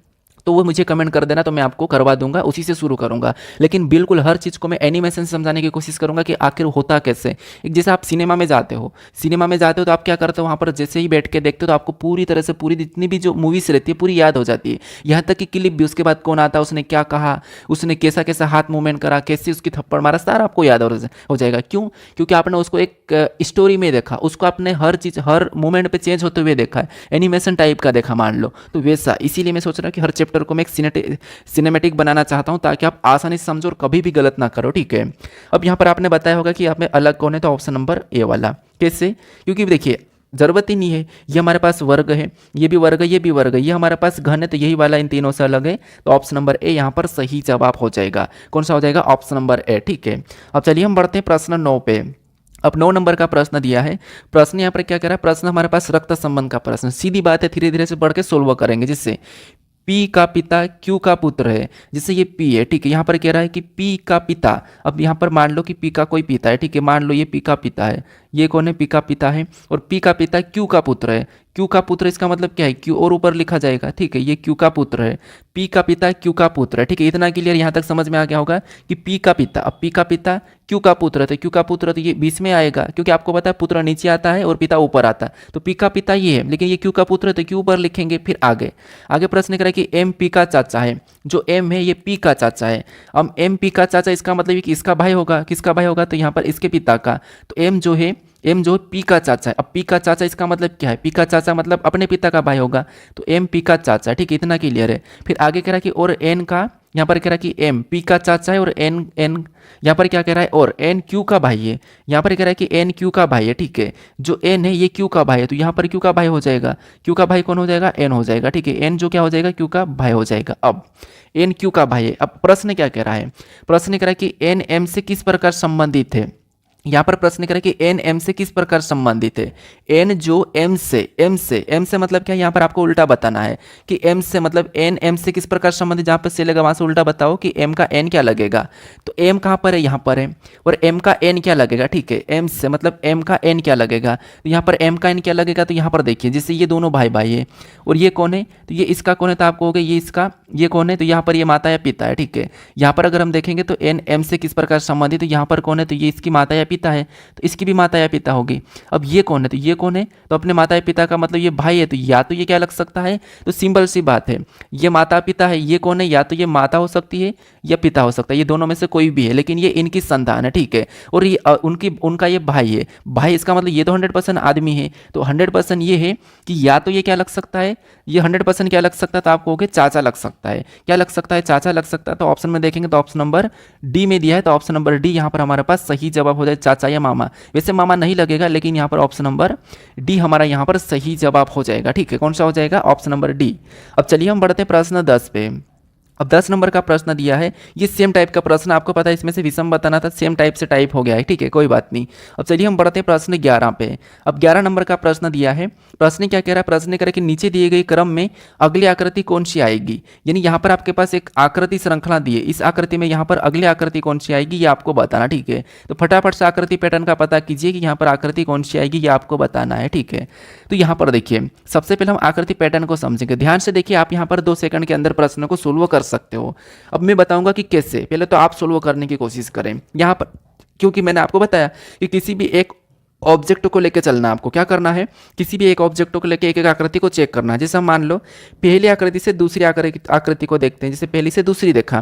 तो वो मुझे कमेंट कर देना, तो मैं आपको करवा दूंगा, उसी से शुरू करूंगा। लेकिन बिल्कुल हर चीज़ को मैं एनिमेशन से समझाने की कोशिश करूंगा कि आखिर होता कैसे। एक जैसे आप सिनेमा में जाते हो, तो आप क्या करते हो, वहाँ पर जैसे ही बैठ के देखते हो तो आपको पूरी तरह से पूरी जितनी भी जो मूवीज रहती है पूरी याद हो जाती है, यहाँ तक कि क्लिप भी, उसके बाद कौन आता है, उसने क्या कहा, उसने कैसा कैसा हाथ मूवमेंट करा, कैसे उसकी थप्पड़ मारा, सारा आपको याद हो जाएगा। क्यों? क्योंकि आपने उसको एक स्टोरी में देखा, उसको आपने हर चीज़ हर मोमेंट पे चेंज होते हुए देखा है, एनिमेशन टाइप का देखा मान लो, तो वैसा। इसीलिए मैं सोच रहा हूँ कि हर चैप्टर को मैं एक सिनेमेटिक बनाना चाहता हूँ, ताकि आप आसानी से समझो और कभी भी गलत ना करो, ठीक है। अब यहाँ पर आपने बताया होगा कि आप में अलग कौन है, तो ऑप्शन नंबर ए वाला। कैसे? क्योंकि देखिए जरूरत ही नहीं है, ये हमारे पास वर्ग है, ये भी वर्ग है, ये भी वर्ग है, ये हमारे पास घन है, तो यही वाला इन तीनों से अलग है, तो ऑप्शन नंबर ए यहाँ पर सही जवाब हो जाएगा। कौन सा हो जाएगा? ऑप्शन नंबर ए, ठीक है। अब चलिए हम बढ़ते हैं प्रश्न 9 पे। अब 9 नंबर का प्रश्न दिया है। प्रश्न यहाँ पर क्या कह रहा है? प्रश्न हमारे पास रक्त संबंध का प्रश्न, सीधी बात है, धीरे धीरे से पढ़ के सोल्व करेंगे। जिससे पी का पिता क्यू का पुत्र है, जिससे ये पी है, ठीक है। यहाँ पर कह रहा है कि पी का पिता, अब यहाँ पर मान लो कि पी का कोई पिता है, ठीक है, मान लो ये पी का पिता है, ये कौन है? पी का पिता है, और पी का पिता क्यू का पुत्र है। क्यू का पुत्र इसका मतलब क्या है? क्यू और ऊपर लिखा जाएगा, ठीक है, ये क्यू का पुत्र है, पी का पिता क्यू का पुत्र है, ठीक है। इतना क्लियर यहाँ तक समझ में आ गया होगा कि पी का पिता, अब पी का पिता क्यू का पुत्र है, तो क्यू का पुत्र तो ये बीच में आएगा, क्योंकि आपको पता है पुत्र नीचे आता है और पिता ऊपर आता है, तो पी का पिता ये है, लेकिन ये क्यू का पुत्र है तो क्यू ऊपर लिखेंगे। फिर आगे आगे प्रश्न करें कि एम पी का चाचा है, जो एम है ये पी का चाचा है। अब एम पी का चाचा, इसका मतलब कि इसका भाई होगा, किसका भाई होगा? तो यहाँ पर इसके पिता का, तो एम जो है पी का चाचा है। अब पी का चाचा इसका मतलब क्या है? पी का चाचा मतलब अपने पिता का भाई होगा, तो एम पी का चाचा, ठीक है, इतना क्लियर है। फिर आगे कह रहा है कि और एन का, यहाँ पर कह रहा है कि एम पी का चाचा है और एन एन यहाँ पर क्या कह रहा है? और एन क्यू का भाई है, यहाँ पर कह रहा है कि एन क्यू का भाई है, ठीक है। जो एन है ये क्यू का भाई है, तो यहाँ पर क्यू का भाई हो जाएगा, क्यू का भाई कौन हो जाएगा? एन हो जाएगा, ठीक है। एन जो क्या हो जाएगा? क्यू का भाई हो जाएगा। अब एन क्यू का भाई है। अब प्रश्न क्या कह रहा है? प्रश्न कह रहा है कि एन एम से किस प्रकार संबंधित है। यहाँ पर प्रश्न करें कि एन एम से किस प्रकार संबंधित है। एन जो एम से मतलब क्या? यहाँ पर आपको उल्टा बताना है कि एम से मतलब एन एम से किस प्रकार संबंधित, जहाँ पर से लगेगा वहाँ से उल्टा बताओ कि एम का एन क्या लगेगा। तो एम कहाँ पर है? यहाँ पर है, और एम का एन क्या लगेगा, ठीक है। एम से मतलब एम का एन क्या लगेगा, तो यहाँ पर एम का एन क्या लगेगा, तो यहाँ पर देखिए जिससे ये दोनों भाई भाई है, और ये कौन है? तो ये इसका कौन है? तो आपको हो गया ये इसका, ये कौन है? तो यहाँ पर ये माता या पिता है, ठीक है। यहाँ पर अगर हम देखेंगे तो एन एम से किस प्रकार संबंधित, तो यहाँ पर कौन है? तो ये इसकी माता या पिता है, तो इसकी भी माता या पिता होगी। अब ये कौन है? तो ये कौन है? तो अपने माता या पिता का मतलब ये भाई है, तो या तो ये क्या लग सकता है? तो सिंपल सी बात है, ये माता पिता है, ये कौन है? या तो ये माता हो सकती है या पिता हो सकता है, ये दोनों में से कोई भी है, लेकिन ये इनकी संतान है, ठीक है। और ये उनका ये भाई है, भाई इसका मतलब ये तो 100% आदमी है, तो 100% ये है कि या तो ये क्या लग सकता है? ये 100% क्या लग सकता है? तो आपको हो गया चाचा लग सकता है। क्या लग सकता है? चाचा लग सकता है। तो ऑप्शन में देखेंगे तो ऑप्शन नंबर डी में दिया है, तो ऑप्शन नंबर डी यहाँ पर हमारे पास सही जवाब हो जाए, चाचा या मामा। वैसे मामा नहीं लगेगा, लेकिन यहाँ पर ऑप्शन नंबर डी हमारा यहाँ पर सही जवाब हो जाएगा, ठीक है। कौन सा हो जाएगा? Option number D. अब चलिए हम बढ़ते हैं प्रश्न 10 पे। अब 10 नंबर का प्रश्न दिया है, ये सेम टाइप का प्रश्न, आपको पता है इसमें से विषम बताना था, सेम टाइप से टाइप हो गया है, ठीक है, कोई बात नहीं। अब चलिए हम बढ़ते हैं प्रश्न 11 पे। अब 11 नंबर का प्रश्न दिया है। प्रश्न क्या कह रहा है? प्रश्न कह रहा है कि नीचे दिए गए क्रम में अगली आकृति कौन सी आएगी। यानी यहाँ पर आपके पास एक आकृति श्रृंखला दी है, इस आकृति में यहाँ पर अगली आकृति कौन सी आएगी ये आपको बताना, ठीक है। तो फटाफट से आकृति पैटर्न का पता कीजिए कि यहाँ पर आकृति कौन सी आएगी, ये आपको बताना है, ठीक है। तो यहाँ पर देखिए, सबसे पहले हम आकृति पैटर्न को समझेंगे, ध्यान से देखिए। आप यहाँ पर 2 सेकंड के अंदर प्रश्न को सोल्व कर सकते हो। अब मैं बताऊंगा कि कैसे, पहले तो आप सोल्व करने की कोशिश करें यहाँ पर, क्योंकि मैंने आपको बताया कि किसी भी एक ऑब्जेक्ट को लेकर चलना, आपको क्या करना है? किसी भी एक ऑब्जेक्ट को लेकर एक एक आकृति को चेक करना है। जैसे हम मान लो पहली आकृति से दूसरी आकृति को देखते हैं, जैसे पहली से दूसरी देखा,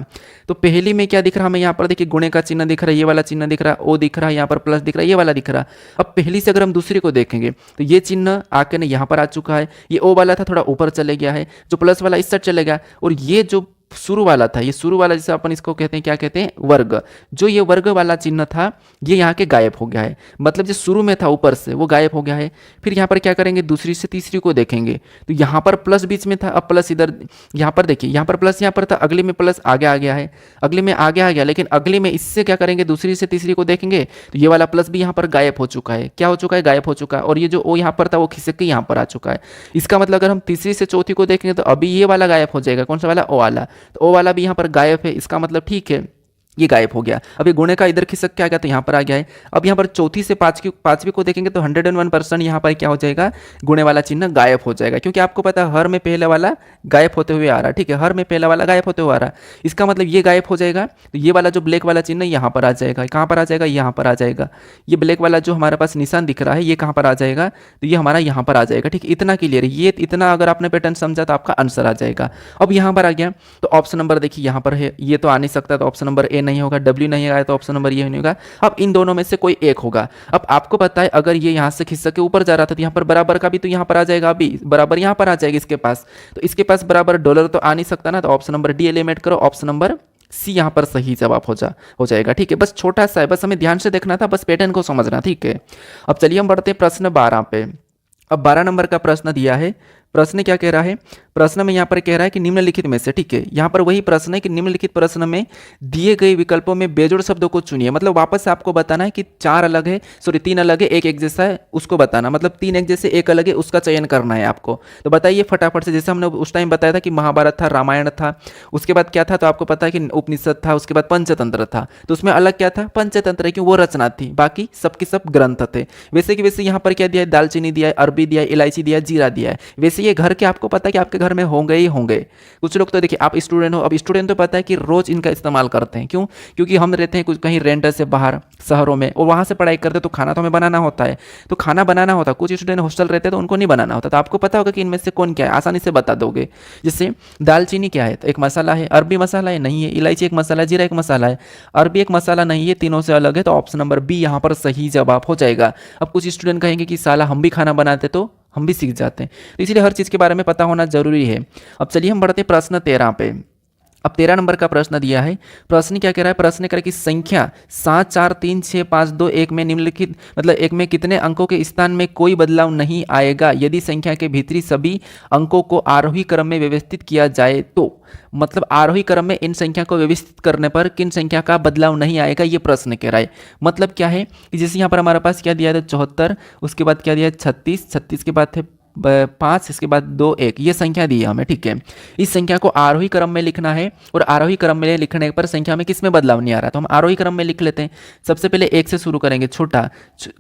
तो पहली में क्या दिख रहा है हमें? यहाँ पर देखिए गुणे का चिन्ह दिख रहा है, ये वाला चिन्ह दिख रहा है, ओ दिख रहा है, यहाँ पर प्लस दिख रहा है, ये वाला दिख रहा है। अब पहली से अगर हम दूसरी को देखेंगे तो ये चिन्ह आके यहाँ पर आ चुका है, ये ओ वाला था थोड़ा ऊपर चले गया है, जो प्लस वाला इस साइड चले गया, और ये जो शुरू वाला था, ये शुरू वाला जैसे अपन इसको कहते हैं, क्या कहते हैं? वर्ग। जो ये वर्ग वाला चिन्ह था ये यहाँ के गायब हो गया है, मतलब जो शुरू में था ऊपर से वो गायब हो गया है। फिर यहाँ पर क्या करेंगे? दूसरी से तीसरी को देखेंगे तो यहाँ पर प्लस बीच में था, अब प्लस इधर, यहाँ पर देखिए यहाँ पर प्लस यहाँ पर था, अगले में प्लस आगे आ गया है, अगले में आगे आ गया, लेकिन अगले में इससे क्या करेंगे? दूसरी से तीसरी को देखेंगे तो ये वाला प्लस भी यहाँ पर गायब हो चुका है। क्या हो चुका है? गायब हो चुका है। और ये जो ओ यहाँ पर था वो खिसक के यहाँ पर आ चुका है। इसका मतलब अगर हम तीसरी से चौथी को देखेंगे तो अभी ये वाला गायब हो जाएगा, कौन सा वाला? ओ वाला। तो ओ वाला भी यहाँ पर गायब है, इसका मतलब ठीक है ये गायब हो गया। अब ये गुणे का इधर खिसक के आ गया तो यहाँ पर आ गया है। अब यहाँ पर चौथी से पांचवी को देखेंगे तो 101% यहाँ पर क्या हो जाएगा, गुणे वाला चिन्ह गायब हो जाएगा, क्योंकि आपको पता है हर में पहले वाला गायब होते हुए आ रहा है। ठीक है, हर में पहला वाला गायब होते हुए आ रहा है, इसका मतलब ये गायब हो जाएगा। तो ये वाला जो ब्लैक वाला चिन्ह यहाँ पर आ जाएगा, कहाँ पर आ जाएगा, यहाँ पर आ जाएगा। ये ब्लैक वाला जो हमारे पास निशान दिख रहा है ये कहाँ पर आ जाएगा, तो ये हमारा यहाँ पर आ जाएगा। ठीक है, इतना क्लियर है, ये इतना अगर आपने पैटर्न समझा तो आपका आंसर आ जाएगा। अब यहाँ पर आ गया तो ऑप्शन नंबर देखिए यहाँ पर है, ये तो आ नहीं सकता, तो ऑप्शन नंबर ए नहीं होगा, डब्ल्यू नहीं आया तो ऑप्शन नंबर ये नहीं होगा। अब इन दोनों में से कोई एक होगा। अब आपको पता है अगर ये यहाँ से खिसक के ऊपर जा रहा था तो यहाँ पर बराबर का भी तो यहाँ पर आ जाएगा, अभी बराबर यहाँ पर आ जाएगा इसके पास, तो इसके पास बराबर डॉलर तो आ नहीं सकता ना, तो ऑप्शन नंबर डी एलिमिनेट करो, ऑप्शन नंबर सी यहाँ पर सही जवाब हो जाएगा। ठीक है, बस छोटा सा है, बस हमें ध्यान से देखना था, बस पैटर्न को समझना। ठीक है, अब चलिए हम बढ़ते हैं प्रश्न 12 पे। अब 12 नंबर का प्रश्न दिया है। प्रश्न क्या कह रहा है, प्रश्न में यहाँ पर कह रहा है कि निम्नलिखित में से, ठीक है, यहाँ पर वही प्रश्न है कि निम्नलिखित प्रश्न में दिए गए विकल्पों में बेजोड़ शब्दों को चुनिए। मतलब वापस से आपको बताना है कि 4 अलग है, सॉरी 3 अलग है, एक जैसा है, उसको बताना, मतलब 3 एक जैसे एक अलग है, उसका चयन करना है आपको। तो बताइए फटाफट से, जैसे हमने उस टाइम बताया था कि महाभारत था, रामायण था, उसके बाद क्या था, तो आपको पता है कि उपनिषद था, उसके बाद पंचतंत्र था, तो उसमें अलग क्या था, पंचतंत्र, क्यों, वो रचना थी, बाकी सबके सब ग्रंथ थे। वैसे कि वैसे यहाँ पर क्या दिया है, दालचीनी दिया है, अरबी दिया है, इलायची दिया है, जीरा दिया है। वैसे ये घर के आपको पता है कि आपके घर में होंगे ही होंगे। कुछ लोग तो देखिए, आप स्टूडेंट हो, अब स्टूडेंट तो पता है कि रोज इनका इस्तेमाल करते हैं, क्यों, क्योंकि हम रहते हैं कुछ कहीं रेंट से बाहर शहरों में, और वहाँ से पढ़ाई करते हैं, तो खाना तो हमें बनाना होता है, तो खाना बनाना होता है। कुछ स्टूडेंट हॉस्टल रहते हैं तो उनको नहीं बनाना होता, तो आपको पता होगा कि इनमें से कौन क्या है, आसानी से बता दोगे। जैसे दालचीनी क्या है, तो एक मसाला है, अरबी मसाला है, नहीं है, इलायची एक मसाला है, जीरा एक मसाला है, अरबी एक मसाला नहीं है, तीनों से अलग है, तो ऑप्शन नंबर बी यहाँ पर सही जवाब हो जाएगा। अब कुछ स्टूडेंट कहेंगे कि साला हम भी खाना बनाते तो हम भी सीख जाते हैं, तो इसलिए हर चीज़ के बारे में पता होना जरूरी है। अब चलिए हम बढ़ते प्रश्न 13 पे। अब 13 नंबर का प्रश्न दिया है। प्रश्न क्या कह रहा है, प्रश्न कह रहा है कि संख्या 7 4 3 6 5 2 1 में निम्नलिखित, मतलब एक में कितने अंकों के स्थान में कोई बदलाव नहीं आएगा यदि संख्या के भीतरी सभी अंकों को आरोही क्रम में व्यवस्थित किया जाए तो। मतलब आरोही क्रम में इन संख्या को व्यवस्थित करने पर किन संख्या का बदलाव नहीं आएगा, ये प्रश्न कह रहा है। मतलब क्या है कि जैसे यहाँ पर हमारे पास क्या दिया था, 74, उसके बाद क्या दिया है 36, 36 के बाद थे 5, इसके बाद 2 1, ये संख्या दी है हमें। ठीक है, इस संख्या को आरोही क्रम में लिखना है, और आरोही क्रम में लिखने पर संख्या में किस में बदलाव नहीं आ रहा, तो हम आरोही क्रम में लिख लेते हैं। सबसे पहले 1 से शुरू करेंगे, छोटा,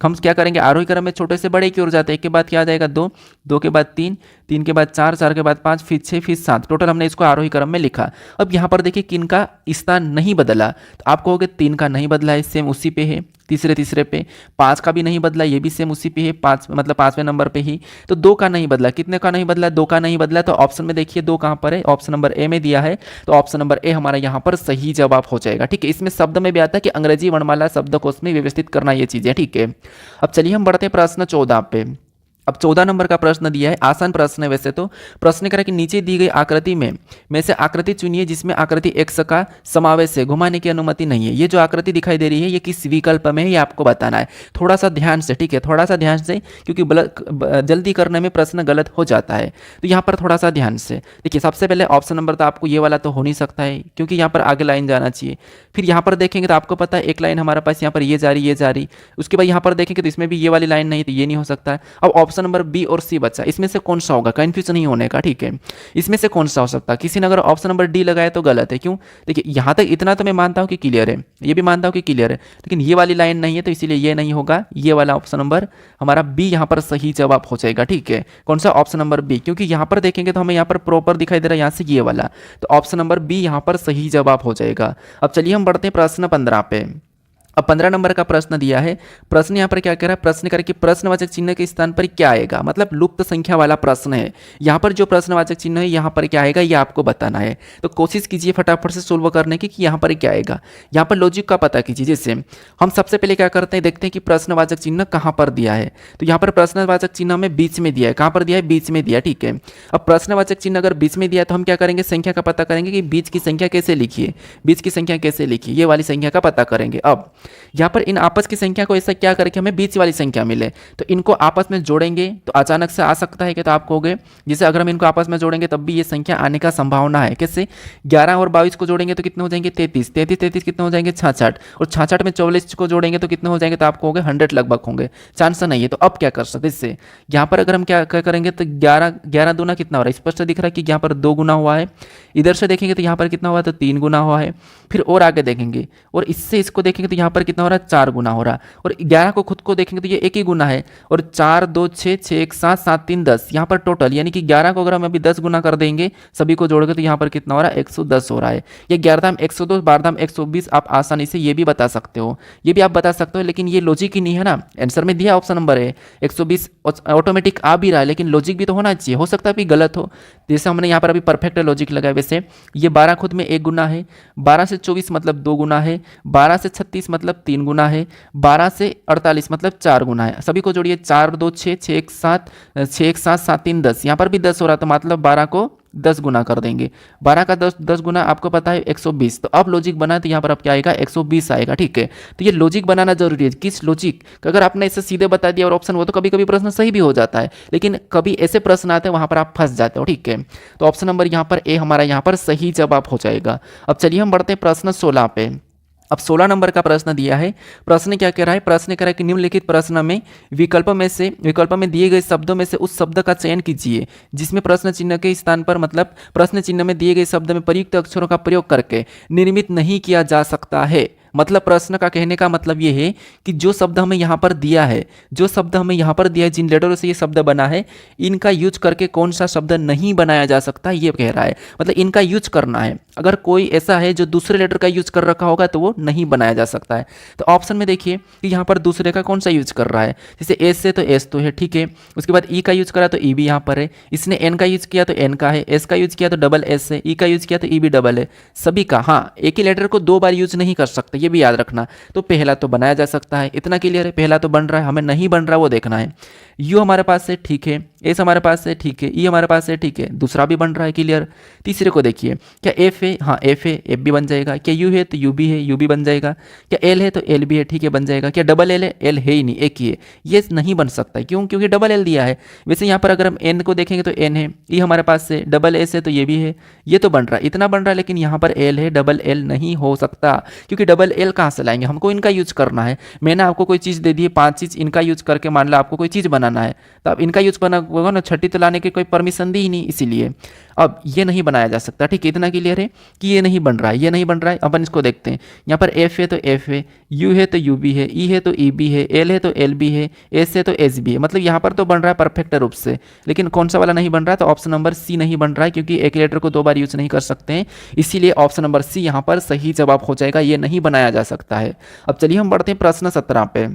हम क्या करेंगे, आरोही क्रम में छोटे से बड़े की ओर जाते हैं। 1 के बाद क्या आ जाएगा 2, 2 के बाद 3, 3 के बाद 4, 4 के बाद 5, फिर 6, फिर 7, टोटल हमने इसको आरोही क्रम में लिखा। अब यहाँ पर देखिए किन का स्थान नहीं बदला, तो आप कहोगे 3 का नहीं बदला है, सेम उसी पे है, तीसरे पे 5 का भी नहीं बदला, ये भी सेम उसी पे है, 5 मतलब 5वें नंबर पे ही। तो 2 का नहीं बदला, कितने का नहीं बदला, 2 का नहीं बदला, तो ऑप्शन में देखिए 2 कहाँ पर है, ऑप्शन नंबर ए में दिया है, तो ऑप्शन नंबर ए हमारा यहाँ पर सही जवाब हो जाएगा। ठीक है, इसमें शब्द में भी आता है कि अंग्रेजी वर्णमाला शब्दकोश में व्यवस्थित करना ये चीज़ें। ठीक है, अब चलिए हम बढ़ते हैं प्रश्न 14 पे। अब 14 नंबर का प्रश्न दिया है, आसान प्रश्न है वैसे तो। प्रश्न करा कि नीचे दी गई आकृति में से आकृति चुनिए जिसमें आकृति एक्स का समावेश है, घुमाने की अनुमति नहीं है। ये जो आकृति दिखाई दे रही है ये किस विकल्प में है, ये आपको बताना है। थोड़ा सा ध्यान से, ठीक है, थोड़ा सा ध्यान से, क्योंकि जल्दी करने में प्रश्न गलत हो जाता है, तो यहाँ पर थोड़ा सा ध्यान से देखिए। सबसे पहले ऑप्शन नंबर तो आपको ये वाला तो हो नहीं सकता है, क्योंकि यहाँ पर आगे लाइन जाना चाहिए। फिर यहाँ पर देखेंगे तो आपको पता है एक लाइन हमारे पास यहाँ पर ये जा रही, उसके बाद यहाँ पर देखेंगे तो इसमें भी ये वाली लाइन नहीं, तो ये नहीं हो सकता है। अब ऑप्शन नंबर बी और सी बचा, इसमें से कौन सा होगा, कंफ्यूज नहीं होने का। ठीक है, इसमें से कौन सा हो सकता है। किसी ने अगर ऑप्शन नंबर डी लगाया तो गलत है, क्यों, देखिए यहाँ तक इतना तो मैं मानता हूँ कि क्लियर है, ये भी मानता हूँ कि क्लियर है, लेकिन ये वाली लाइन नहीं है, तो इसीलिए ये नहीं होगा। ये वाला ऑप्शन नंबर हमारा बी यहाँ पर सही जवाब हो जाएगा। ठीक है, कौन सा, ऑप्शन नंबर बी, क्योंकि यहाँ पर देखेंगे तो हमें यहाँ पर प्रॉपर दिखाई दे रहा है यहाँ से ये वाला, तो ऑप्शन नंबर बी यहाँ पर सही जवाब हो जाएगा। अब चलिए हम बढ़ते हैं प्रश्न 15 पे। अब 15 नंबर का प्रश्न दिया है। प्रश्न यहाँ पर क्या कह रहा है, प्रश्न करके प्रश्नवाचक चिन्ह के स्थान पर क्या आएगा, मतलब लुप्त संख्या वाला प्रश्न है। यहाँ पर जो प्रश्नवाचक चिन्ह है यहाँ पर क्या आएगा, ये आपको बताना है। तो कोशिश कीजिए फटाफट से सोल्व करने की कि यहाँ पर क्या आएगा। यहाँ पर लॉजिक का पता कीजिए। जैसे हम सबसे पहले क्या करते हैं, देखते हैं कि प्रश्नवाचक चिन्ह कहाँ पर दिया है। तो यहाँ पर प्रश्नवाचक चिन्ह हमें बीच में दिया है, कहाँ पर दिया है, बीच में दिया। ठीक है, अब प्रश्नवाचक चिन्ह अगर बीच में दिया तो हम क्या करेंगे, संख्या का पता करेंगे कि बीच की संख्या कैसे लिखिए, बीच की संख्या कैसे लिखिए, ये वाली संख्या का पता करेंगे। अब यहाँ पर इन आपस की संख्या को ऐसा क्या करें कि हमें बीच वाली संख्या मिले, तो इनको आपस में जोड़ेंगे तो अचानक से आ सकता है कि, तो आप कहोगे जैसे अगर हम इनको आपस में जोड़ेंगे तब भी ये संख्या आने का संभावना है। कैसे? 11 और 22 को जोड़ेंगे तो कितने हो जाएंगे? 33, 33 33 कितने हो जाएंगे? 66, और 66 में 44 को जोड़ेंगे तो कितने हो जाएंगे? तो आप कहोगे 100 लगभग होंगे, चांस नहीं है। तो अब क्या कर सकते इससे? यहाँ पर अगर हम क्या करेंगे तो 11 दूना कितना हो रहा है? स्पष्ट दिख रहा है कि यहाँ पर 2 गुना हुआ है। इधर से देखेंगे तो यहाँ पर कितना हुआ है? तो 3 गुना हुआ है। फिर और आगे देखेंगे और इससे इसको देखेंगे तो यहाँ पर कितना हो रहा है? 4 गुना हो रहा है। और 11 को खुद को देखेंगे तो ये एक ही गुना है, और 4 2 6 6 1 7 7 3 10 यहाँ पर टोटल, यानी कि 11 को अगर हम अभी 10 गुना कर देंगे सभी को जोड़कर तो यहाँ पर कितना हो रहा है? 110 हो रहा है। ये 11 दाम 102, 12 दाम 120, आप आसानी से ये भी बता सकते हो, ये भी आप बता सकते हो, लेकिन ये लॉजिक ही नहीं है ना। आंसर में दिया ऑप्शन नंबर है 120 ऑटोमेटिक आ भी रहा है, लेकिन लॉजिक भी तो होना चाहिए, हो सकता है भी गलत हो। जैसे हमने यहाँ पर अभी परफेक्ट लॉजिक लगाया, वैसे ये 12 खुद में 1 गुना है, 12 से 24 मतलब 2 गुना है, 12 से 36 मतलब 3 गुना है, 12 से 48 मतलब 4 गुना है। सभी को जोड़िए, 4 2 6 6 1 7 6 1 7 7 3 10, यहाँ पर भी 10 हो रहा है, तो मतलब 12 को 10 गुना कर देंगे। 12 का 10 गुना आपको पता है 120, तो अब लॉजिक बना तो यहाँ पर अब क्या आएगा? 120 आएगा। ठीक है, तो ये लॉजिक बनाना जरूरी है। किस लॉजिक? अगर आपने इसे सीधे बता दिया और ऑप्शन वो, तो कभी कभी प्रश्न सही भी हो जाता है, लेकिन कभी ऐसे प्रश्न आते हैं वहां पर आप फंस जाते हो। ठीक है, तो ऑप्शन नंबर यहाँ पर ए हमारा यहाँ पर सही जवाब हो जाएगा। अब चलिए हम बढ़ते हैं प्रश्न 16 पे। अब 16 नंबर का प्रश्न दिया है। प्रश्न क्या कह रहा है? प्रश्न कह रहा है कि निम्नलिखित प्रश्न में विकल्प में दिए गए शब्दों में से उस शब्द का चयन कीजिए जिसमें प्रश्न चिन्ह के स्थान पर, मतलब प्रश्न चिन्ह में दिए गए शब्द में प्रयुक्त अक्षरों का प्रयोग करके निर्मित नहीं किया जा सकता है। मतलब प्रश्न का कहने का मतलब ये है कि जो शब्द हमें यहाँ पर दिया है, जिन लेटरों से ये शब्द बना है, इनका यूज करके कौन सा शब्द नहीं बनाया जा सकता, ये कह रहा है। मतलब इनका यूज करना है। अगर कोई ऐसा है जो दूसरे लेटर का यूज कर रखा होगा तो वो नहीं बनाया जा सकता है। तो ऑप्शन में देखिए कि यहाँ पर दूसरे का कौन सा यूज कर रहा है। जैसे एस से तो एस तो है, ठीक है। उसके बाद ई का यूज करा तो ई भी यहाँ पर है। इसने एन का यूज किया तो एन का है। एस का यूज किया तो डबल एस है। ई का यूज किया तो ई भी डबल है। सभी का, हाँ, एक ही लेटर को 2 बार यूज नहीं कर सकते, ये भी याद रखना। तो पहला तो बनाया जा सकता है, इतना क्लियर है। पहला तो बन रहा है, हमें नहीं बन रहा वो देखना है। यू हमारे पास है, ठीक है। एस हमारे पास है, ठीक है। ई हमारे पास है, ठीक है। दूसरा भी बन रहा है, क्लियर। तीसरे को देखिए, क्या एफ है? हाँ एफ है, एफ भी बन जाएगा। क्या यू है? तो यू भी है, यू भी बन जाएगा। क्या एल है? तो एल भी है, ठीक है, बन जाएगा। क्या डबल एल है? एल है ही नहीं, एक ही है, ये नहीं बन सकता। क्यों? क्योंकि डबल एल दिया है। वैसे यहाँ पर अगर हम एन को देखेंगे तो एन है। ई हमारे पास है, डबल एस है तो ये भी है, ये तो बन रहा है, इतना बन रहा है। लेकिन यहाँ पर एल है, डबल एल नहीं हो सकता, क्योंकि डबल एल कहाँ से लाएंगे? हमको इनका यूज करना है। मैंने आपको कोई चीज़ दे दी है, 5 चीज़, इनका यूज करके मान लो आपको कोई चीज़ बनाना है, तो अब इनका यूज करना होगा ना, छठी तो लाने की कोई परमिशन दी ही नहीं, इसीलिए अब ये नहीं बनाया जा सकता। ठीक है, इतना क्लियर है कि ये नहीं बन रहा है, ये नहीं बन रहा है। अपन इसको देखते हैं। यहाँ पर एफ है तो एफ है, यू है तो यू भी है, ई है तो ई भी है, एल है तो एल भी है, एस है तो एस भी है। मतलब यहाँ पर तो बन रहा है परफेक्ट रूप से, लेकिन कौन सा वाला नहीं बन रहा है? तो ऑप्शन नंबर सी नहीं बन रहा है, क्योंकि एक लेटर को 2 बार यूज नहीं कर सकते हैं, इसीलिए ऑप्शन नंबर सी यहाँ पर सही जवाब हो जाएगा, ये नहीं बनाया जा सकता है। अब चलिए हम बढ़ते हैं प्रश्न 17 पे।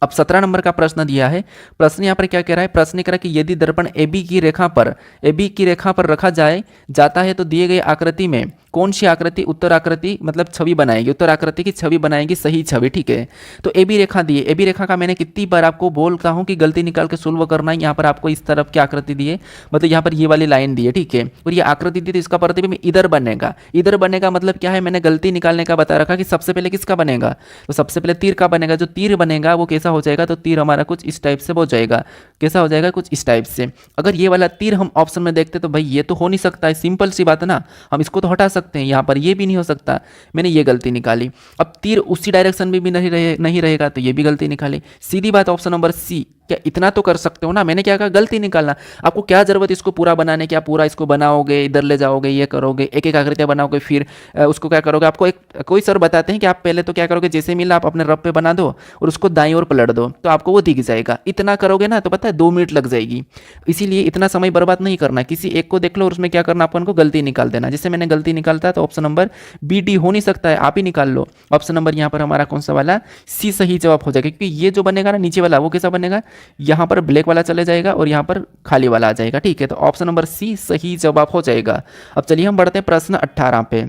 अब 17 नंबर का प्रश्न दिया है। प्रश्न यहाँ पर क्या कह रहा है? प्रश्न कह रहा है कि यदि दर्पण AB की रेखा पर रखा जाता है तो दिए गए आकृति में कौन सी आकृति उत्तर आकृति मतलब छवि बनाएगी, उत्तर आकृति की छवि बनाएगी, सही छवि। ठीक है, तो AB रेखा दी है। AB रेखा का मैंने कितनी बार आपको बोलता हूँ कि गलती निकाल के सोल्व करना है। यहाँ पर आपको इस तरफ की आकृति दी है, मतलब यहाँ पर ये वाली लाइन दी है, ठीक है, और ये आकृति दी तो इसका प्रतिबिंब इधर बनेगा। इधर बनेगा मतलब क्या है? मैंने गलती निकालने का बता रखा कि सबसे पहले किसका बनेगा, तो सबसे पहले तीर का बनेगा। जो तीर बनेगा वो कैसा हो जाएगा? तो तीर हमारा कुछ इस टाइप से हो जाएगा। कैसा हो जाएगा? कुछ इस टाइप से। अगर ये वाला तीर हम ऑप्शन में देखते तो भाई ये तो हो नहीं सकता है, सिंपल सी बात है ना, हम इसको तो हटा सकते हैं। यहाँ पर ये भी नहीं हो सकता, मैंने ये गलती निकाली। अब तीर उसी डायरेक्शन में भी नहीं रहेगा, तो ये भी गलती निकाली। सीधी बात ऑप्शन नंबर सी। क्या इतना तो कर सकते हो ना? मैंने क्या कहा? गलती निकालना। आपको क्या जरूरत इसको पूरा बनाने की? आप पूरा इसको बनाओगे, इधर ले जाओगे, ये करोगे, एक एक आकृतियां बनाओगे, फिर उसको क्या करोगे? आपको कोई सर बताते हैं कि आप पहले तो क्या करोगे, जैसे मिला आप अपने रब पे बना दो और उसको दाईं ओर पलट दो, तो आपको वो दिख जाएगा। इतना करोगे ना तो पता है 2 मिनट लग जाएगी, इसीलिए इतना समय बर्बाद नहीं करना। किसी एक को देख लो और उसमें क्या करना, अपन को गलती निकाल देना। जैसे मैंने गलती निकालता है तो ऑप्शन नंबर बी डी हो नहीं सकता है, आप ही निकाल लो। ऑप्शन नंबर यहाँ पर हमारा कौन सा वाला? सी सही जवाब हो जाएगा, क्योंकि ये जो बनेगा ना नीचे वाला, वो कैसा बनेगा? यहाँ पर ब्लैक वाला चले जाएगा और यहाँ पर खाली वाला आ जाएगा। ठीक है, तो ऑप्शन नंबर सी सही जवाब हो जाएगा। अब चलिए हम बढ़ते हैं प्रश्न 18 पे।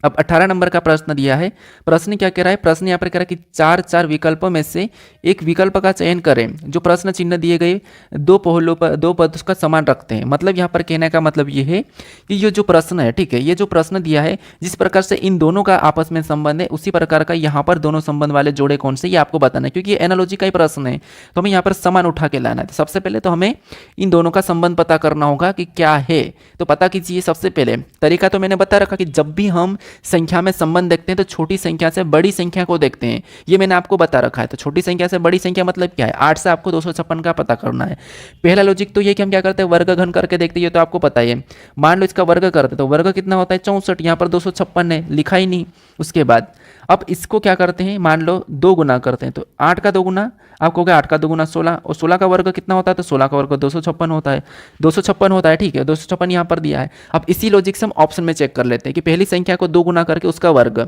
अब 18 नंबर का प्रश्न दिया है। प्रश्न क्या कह रहा है? प्रश्न यहाँ पर कह रहा है कि चार चार विकल्पों में से एक विकल्प का चयन करें जो प्रश्न चिन्ह दिए गए दो पहलुओं पर दो पद का समान रखते हैं। मतलब यहाँ पर कहने का मतलब ये है कि ये जो प्रश्न है, ठीक है, ये जो प्रश्न दिया है जिस प्रकार से इन दोनों का आपस में संबंध है उसी प्रकार का यहाँ पर दोनों संबंध वाले जोड़े कौन से, ये आपको बताना है, क्योंकि ये एनालॉजी का ही प्रश्न है तो हमें यहाँ पर समान उठा के लाना है। तो सबसे पहले तो हमें इन दोनों का संबंध पता करना होगा कि क्या है। तो पता कीजिए। सबसे पहले तरीका तो मैंने बता रखा कि जब भी हम संख्या में संबंध देखते हैं तो छोटी संख्या से बड़ी संख्या को देखते हैं, ये मैंने आपको बता रखा है। तो छोटी संख्या से बड़ी संख्या मतलब क्या है? 8 से आपको 256 का पता करना है। पहला लॉजिक तो ये कि हम क्या करते हैं, वर्ग घन करके देखते हैं, ये तो आपको पता ही है। मान लो इसका वर्ग करते तो वर्ग कितना होता है 64, यहाँ पर 256 है, लिखा ही नहीं। उसके बाद अब इसको क्या करते हैं, मान लो 2 गुना करते हैं तो 8 का 2 गुना आपको हो गया, 8 का 2 गुना 16, और 16 का वर्ग कितना होता है? तो 16 का वर्ग 256 होता है, 256 होता है, ठीक है, 256 यहाँ पर दिया है। अब इसी लॉजिक से हम ऑप्शन में चेक कर लेते हैं कि पहली संख्या को 2 गुना करके उसका वर्ग।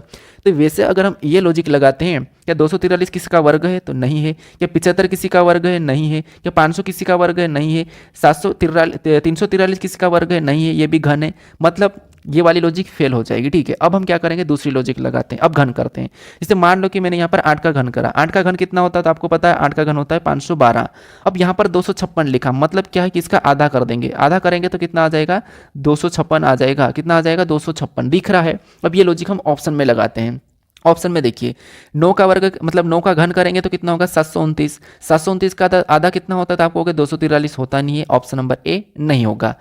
तो वैसे अगर हम ये लॉजिक लगाते हैं, क्या 243 किसी का वर्ग है? तो नहीं है। क्या 75 किसी का वर्ग है? नहीं है। क्या 500 किसी का वर्ग है? नहीं है। 343 किसी का वर्ग है? नहीं है, ये भी घन है। मतलब ये वाली लॉजिक फेल हो जाएगी, ठीक है। अब हम क्या करेंगे, दूसरी लॉजिक लगाते हैं, अब घन करते हैं। जैसे मान लो कि मैंने यहाँ पर 8 का घन करा, 8 का घन कितना होता है? तो आपको पता है 8 का घन होता है 512। अब यहाँ पर 256 लिखा, मतलब क्या है कि इसका आधा कर देंगे, आधा करेंगे तो कितना आ जाएगा? 256 आ जाएगा। कितना आ जाएगा? 256 दिख रहा है। अब ये लॉजिक हम ऑप्शन में लगाते हैं। ऑप्शन में देखिए 9 का वर्ग मतलब 9 का घन करेंगे तो कितना होगा? 729। 729 का आधा कितना होता है? तो आपको हो गया 243 होता नहीं है, ऑप्शन नंबर ए नहीं होगा।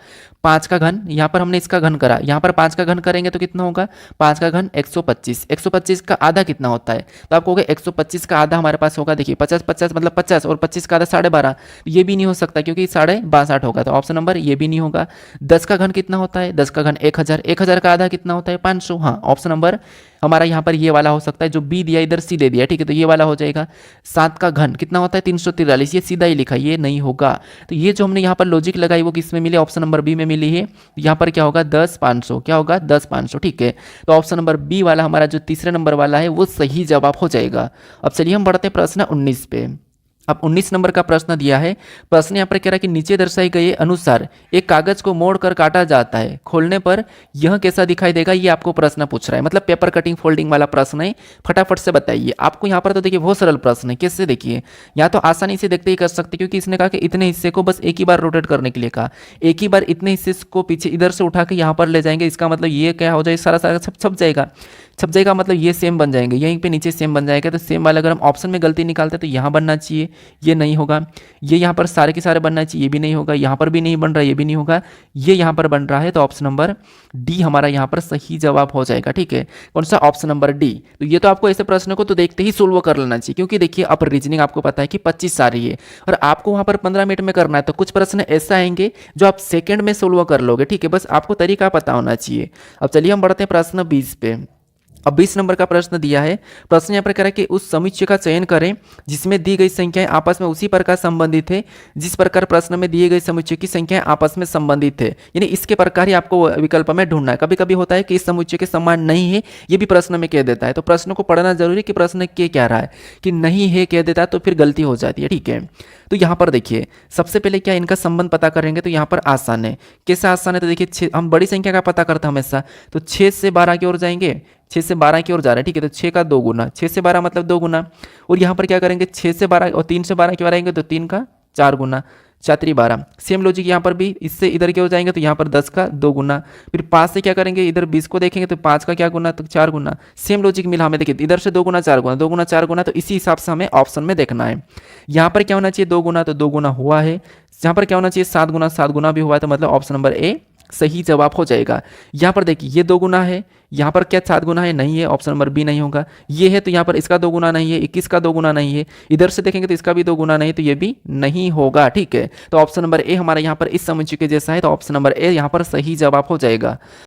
5 का घन, यहाँ पर हमने इसका घन करा, यहाँ पर 5 का घन करेंगे तो कितना होगा? 5 का घन 125। 125 का आधा कितना होता है? तो आपको हो गया 125 का आधा हमारे पास होगा, देखिए 50 मतलब 50, और 25 का आधा 12.5, ये भी नहीं हो सकता क्योंकि 62.5 होगा, तो ऑप्शन नंबर ये भी नहीं होगा। 10 का घन कितना होता है? 10 का घन 1000, 1000 का आधा कितना होता है? 500। हाँ, ऑप्शन नंबर हमारा यहाँ पर ये वाला हो सकता है, जो बी दिया इधर सी दे दिया, ठीक है, तो ये वाला हो जाएगा। 7 का घन कितना होता है? 343, ये सीधा ही लिखा, ये नहीं होगा। तो ये जो हमने यहाँ पर लॉजिक लगाई वो किस में मिली? ऑप्शन नंबर बी में मिली है। यहाँ पर क्या होगा? 10,500, क्या होगा? 10,500, ठीक है। तो ऑप्शन नंबर बी वाला हमारा जो तीसरे नंबर वाला है वो सही जवाब हो जाएगा। अब चलिए हम बढ़ते हैं प्रश्न 19 पे। अब 19 नंबर का प्रश्न दिया है। प्रश्न यहाँ पर कह रहा है कि नीचे दर्शाए गए अनुसार एक कागज को मोड़कर काटा जाता है, खोलने पर यह कैसा दिखाई देगा, ये आपको प्रश्न पूछ रहा है। मतलब पेपर कटिंग फोल्डिंग वाला प्रश्न है, फटाफट से बताइए। आपको यहाँ पर तो देखिए बहुत सरल प्रश्न है, कैसे देखिए, यहाँ तो आसानी से देखते ही कर सकते, क्योंकि इसने कहा कि इतने हिस्से को बस एक ही बार रोटेट करने के लिए कहा, एक ही बार इतने हिस्से को पीछे इधर से उठा के यहाँ पर ले जाएंगे। इसका मतलब ये क्या हो जाए, सारा सारा छप जाएगा, छप जाएगा, मतलब ये सेम बन जाएंगे, यहीं पे नीचे सेम बन जाएगा। तो सेम वाला अगर हम ऑप्शन में गलती निकालते हैं तो यहाँ बनना चाहिए, ये नहीं होगा। ये यहाँ पर सारे के सारे बनना चाहिए, ये भी नहीं होगा। यहाँ पर भी नहीं बन रहा, ये भी नहीं होगा। ये यहाँ पर बन रहा है, तो ऑप्शन नंबर डी हमारा यहाँ पर सही जवाब हो जाएगा, ठीक है। कौन सा? Option number D. तो ये तो आपको ऐसे प्रश्न को तो देखते ही सोल्व कर लेना चाहिए, क्योंकि देखिए अब रीजनिंग आपको पता है कि 25 सारी है और आपको वहाँ पर 15 मिनट में करना है। तो कुछ प्रश्न ऐसा आएंगे जो आप सेकेंड में सोल्व कर लोगे, ठीक है, बस आपको तरीका पता होना चाहिए। अब चलिए हम बढ़ते हैं प्रश्न 20 पे। अब 20 नंबर का प्रश्न दिया है। प्रश्न यहाँ पर कह रहा है कि उस समुच्चय का चयन करें जिसमें दी गई संख्याएं आपस में उसी प्रकार संबंधित है जिस प्रकार प्रश्न में दिए गए समुच्चय की संख्याएं आपस में संबंधित है। यानी इसके प्रकार ही आपको विकल्प में ढूंढना है। कभी कभी होता है कि इस समुच्चय के समान नहीं है, ये भी प्रश्न में कह देता है। तो प्रश्न को पढ़ना जरूरी कि प्रश्न के क्या रहा है, कि नहीं है कह देता है तो फिर गलती हो जाती है, ठीक है। तो यहाँ पर देखिए सबसे पहले क्या इनका संबंध पता करेंगे, तो यहाँ पर आसान है। कैसे आसान है? तो देखिए हम बड़ी संख्या का पता करते हैं हमेशा, तो 6 से 12 की ओर जाएंगे, 6 से 12 की ओर जा रहा है, ठीक है, तो 6 का 2 गुना, 6 से 12 मतलब 2 गुना। और यहाँ पर क्या करेंगे, 6 से 12 और 3 से 12 की ओर आएंगे तो 3 का 4 गुना, 4 12। सेम लॉजिक यहाँ पर भी, इससे इधर की ओर जाएंगे तो यहाँ पर 10 का 2 गुना। फिर 5 से क्या करेंगे, इधर 20 को देखेंगे तो 5 का क्या गुना, तो 4 गुना। सेम लॉजिक मिला हमें, देखिए इधर से 2 गुना 4 गुना, 2 गुना 4 गुना, तो इसी हिसाब से हमें ऑप्शन में देखना है। यहाँ पर क्या होना चाहिए, 2 गुना, तो 2 गुना हुआ है। यहाँ पर क्या होना चाहिए, 7 गुना भी हुआ है, तो मतलब ऑप्शन नंबर ए सही जवाब हो जाएगा। यहाँ पर देखिए ये 2 गुना है, यहाँ पर क्या 7 गुना है, नहीं है, ऑप्शन नंबर बी नहीं होगा। ये है तो यहाँ पर इसका 2 गुना नहीं है, 21 का 2 गुना नहीं है। इधर से देखेंगे तो इसका भी 2 गुना नहीं, तो ये भी नहीं होगा, ठीक है। तो ऑप्शन नंबर ए हमारा यहाँ पर इस समुच्चय के जैसा है, तो ऑप्शन नंबर ए यहाँ पर सही जवाब हो जाएगा।